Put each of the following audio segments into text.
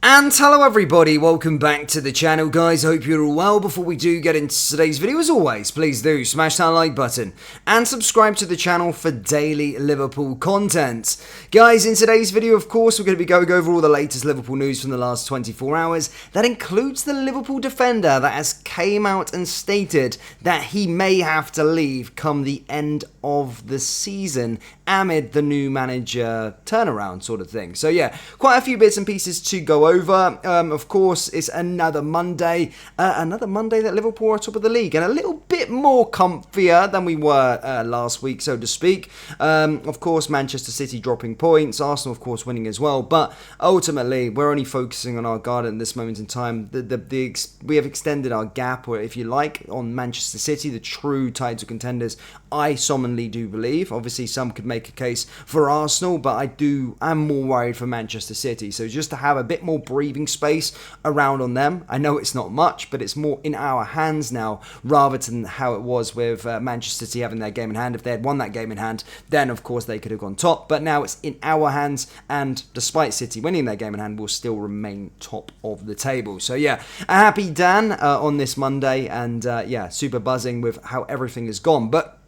And hello everybody, welcome back to the channel guys, hope you're all well. Before we do get into today's video, as always, please do smash that like button and subscribe to the channel for daily Liverpool content. Guys, in today's video, of course, we're going to be going over all the latest Liverpool news from the last 24 hours. That includes the Liverpool defender that has came out and stated that he may have to leave come the end of the season amid the new manager turnaround sort of thing. So yeah, quite a few bits and pieces to go over. Of course, it's another Monday that Liverpool are top of the league and a little bit more comfier than we were last week, so to speak. Of course, Manchester City dropping points, Arsenal of course winning as well, but ultimately we're only focusing on our garden at this moment in time. We have extended our gap, or if you like, on Manchester City, the true title contenders. I solemnly do believe. Obviously, some could make a case for Arsenal, but I'm more worried for Manchester City. So just to have a bit more breathing space around on them. I know it's not much, but it's more in our hands now rather than how it was with Manchester City having their game in hand. If they had won that game in hand, then of course they could have gone top. But now it's in our hands, and despite City winning their game in hand, we'll still remain top of the table. So yeah, a happy Dan on this Monday, and yeah, super buzzing with how everything has gone. But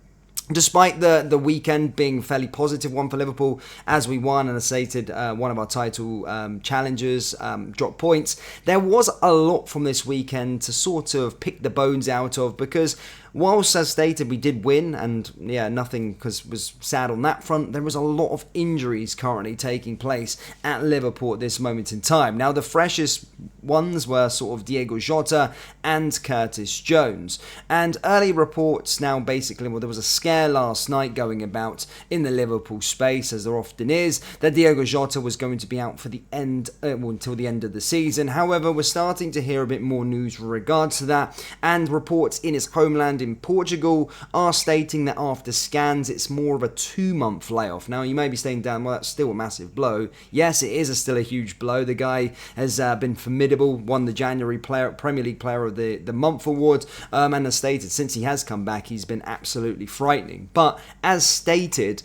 despite the weekend being a fairly positive one for Liverpool, as we won and as stated, one of our title challengers dropped points, there was a lot from this weekend to sort of pick the bones out of, because whilst, as stated, we did win, and yeah, nothing was sad on that front, there was a lot of injuries currently taking place at Liverpool at this moment in time. Now, the freshest ones were sort of Diogo Jota and Curtis Jones. And early reports now basically, well, there was a scare last night going about in the Liverpool space, as there often is, that Diogo Jota was going to be out for the end, until the end of the season. However, we're starting to hear a bit more news with regards to that, and reports in his homeland in Portugal are stating that after scans it's more of a 2-month layoff. Now you may be saying, Dan, well, that's still a massive blow. Yes, it is still a huge blow. The guy has been formidable, won the January Premier League Player of the Month award, and as stated, since he has come back he's been absolutely frightening. But as stated,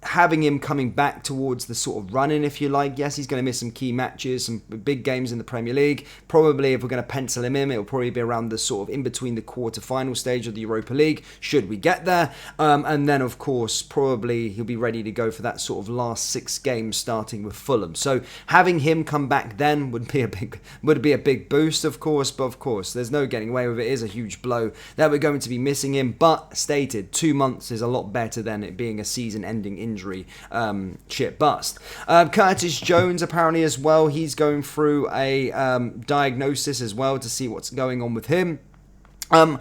having him coming back towards the sort of run-in, if you like, yes, he's going to miss some key matches, some big games in the Premier League. Probably, if we're going to pencil him in, it'll probably be around the sort of in-between the quarter-final stage of the Europa League, should we get there. And then, of course, probably he'll be ready to go for that sort of last 6 games, starting with Fulham. So having him come back then would be a big boost, of course. But of course, there's no getting away with it. It is a huge blow that we're going to be missing him. But stated, 2 months is a lot better than it being a season-ending injury. Shit bust. Curtis Jones apparently as well, he's going through a diagnosis as well to see what's going on with him. And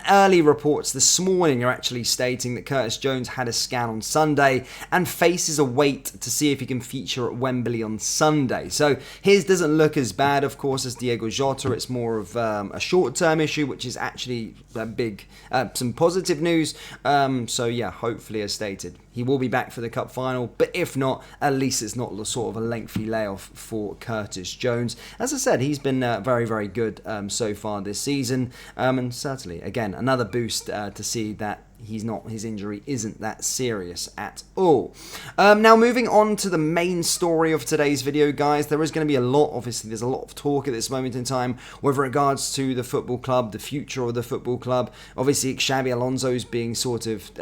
early reports this morning are actually stating that Curtis Jones had a scan on Sunday and faces a wait to see if he can feature at Wembley on Sunday. So his doesn't look as bad, of course, as Diogo Jota. It's more of a short-term issue, which is actually some positive news. So yeah, hopefully, as stated, he will be back for the cup final, but if not, at least it's not sort of a lengthy layoff for Curtis Jones. As I said, he's been very, very good so far this season, and certainly, again, another boost to see that his injury isn't that serious at all. Now, moving on to the main story of today's video, guys, there is going to be there's a lot of talk at this moment in time with regards to the football club, the future of the football club. Obviously, Xabi Alonso is being sort of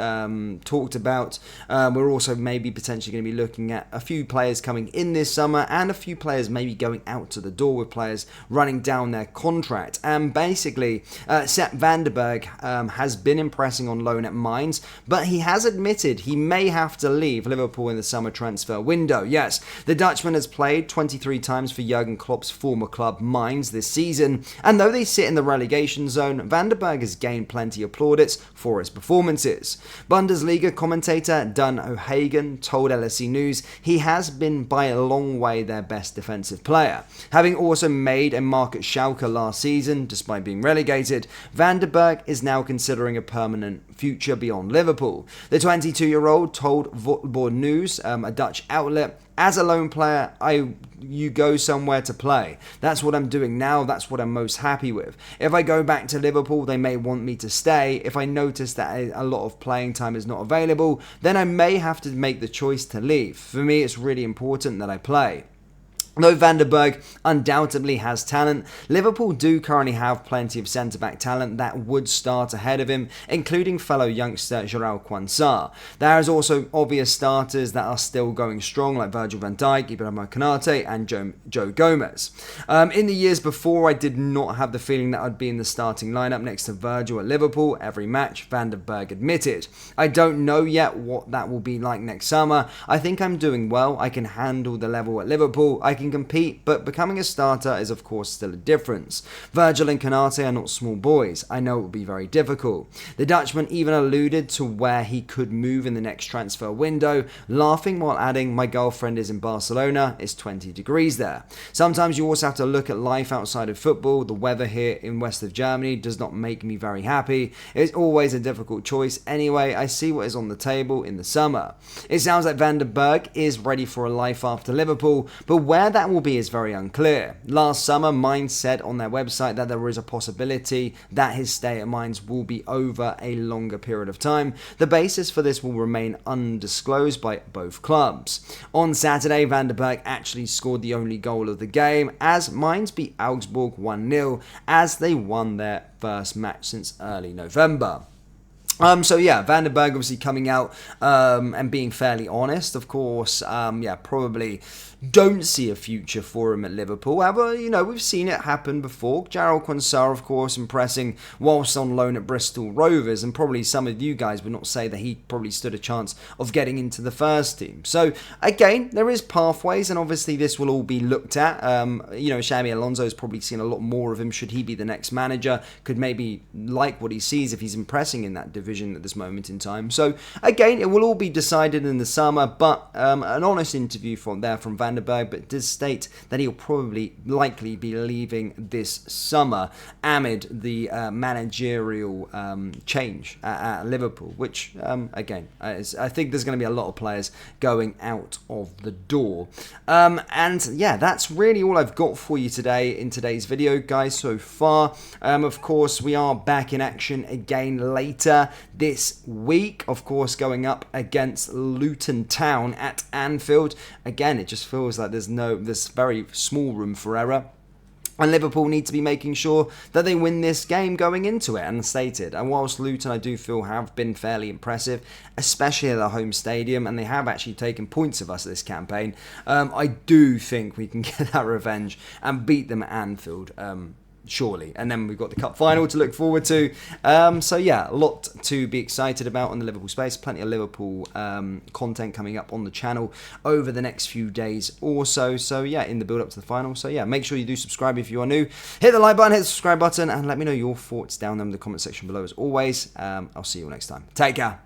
talked about. We're also maybe potentially going to be looking at a few players coming in this summer, and a few players maybe going out to the door, with players running down their contract. And basically, Sepp van der Berg has been impressing on loan at Mainz, but he has admitted he may have to leave Liverpool in the summer transfer window. Yes, the Dutchman has played 23 times for Jurgen Klopp's former club Mainz this season, and though they sit in the relegation zone, Van der Berg has gained plenty of plaudits for his performances. Bundesliga commentator Dan O'Hagan told LSE News he has been by a long way their best defensive player. Having also made a mark at Schalke last season, despite being relegated, Van der Berg is now considering a permanent future beyond Liverpool. The 22-year-old told Voetbal News, a Dutch outlet, "As a loan player, you go somewhere to play. That's what I'm doing now. That's what I'm most happy with. If I go back to Liverpool, they may want me to stay. If I notice that a lot of playing time is not available, then I may have to make the choice to leave. For me, it's really important that I play." Though Van der Berg undoubtedly has talent, Liverpool do currently have plenty of centre-back talent that would start ahead of him, including fellow youngster Jurgen. There is also obvious starters that are still going strong, like Virgil van Dijk, Ibrahima Konate and Joe Gomez. In the years before, I did not have the feeling that I'd be in the starting lineup next to Virgil at Liverpool every match, Van der Berg admitted. I don't know yet what that will be like next summer. I think I'm doing well, I can handle the level at Liverpool, I can compete, but becoming a starter is of course still a difference. Virgil and Konate are not small boys. I know it will be very difficult. The Dutchman even alluded to where he could move in the next transfer window, laughing while adding, "My girlfriend is in Barcelona, it's 20 degrees there." Sometimes you also have to look at life outside of football. The weather here in west of Germany does not make me very happy. It's always a difficult choice. Anyway, I see what is on the table in the summer. It sounds like Van der Berg is ready for a life after Liverpool, but where that will be is very unclear. Last summer, Mainz said on their website that there is a possibility that his stay at Mainz will be over a longer period of time. The basis for this will remain undisclosed by both clubs. On Saturday, Van der Berg actually scored the only goal of the game as Mainz beat Augsburg 1-0 as they won their first match since early November. So yeah, Van der Berg obviously coming out and being fairly honest, of course, probably don't see a future for him at Liverpool. However, we've seen it happen before. Jarell Quansah, of course, impressing whilst on loan at Bristol Rovers, and probably some of you guys would not say that he probably stood a chance of getting into the first team. So again, there is pathways, and obviously this will all be looked at. Xabi Alonso has probably seen a lot more of him. Should he be the next manager, could maybe like what he sees if he's impressing in that division at this moment in time. So again, it will all be decided in the summer, but an honest interview from Van der Berg, but does state that he'll likely be leaving this summer amid the managerial change at Liverpool, which again, I think there's going to be a lot of players going out of the door. And yeah, that's really all I've got for you today in today's video, guys, so far. Of course, we are back in action again later this week, of course, going up against Luton Town at Anfield. Again, it just feels like there's very small room for error. And Liverpool need to be making sure that they win this game going into it, and stated. And whilst Luton, I do feel, have been fairly impressive, especially at the home stadium, and they have actually taken points of us this campaign, I do think we can get that revenge and beat them at Anfield. Surely. And then we've got the cup final to look forward to. So yeah, a lot to be excited about on the Liverpool space. Plenty of Liverpool content coming up on the channel over the next few days or so. So yeah, in the build up to the final. So yeah, make sure you do subscribe if you are new. Hit the like button, hit the subscribe button, and let me know your thoughts down in the comment section below as always. I'll see you all next time. Take care.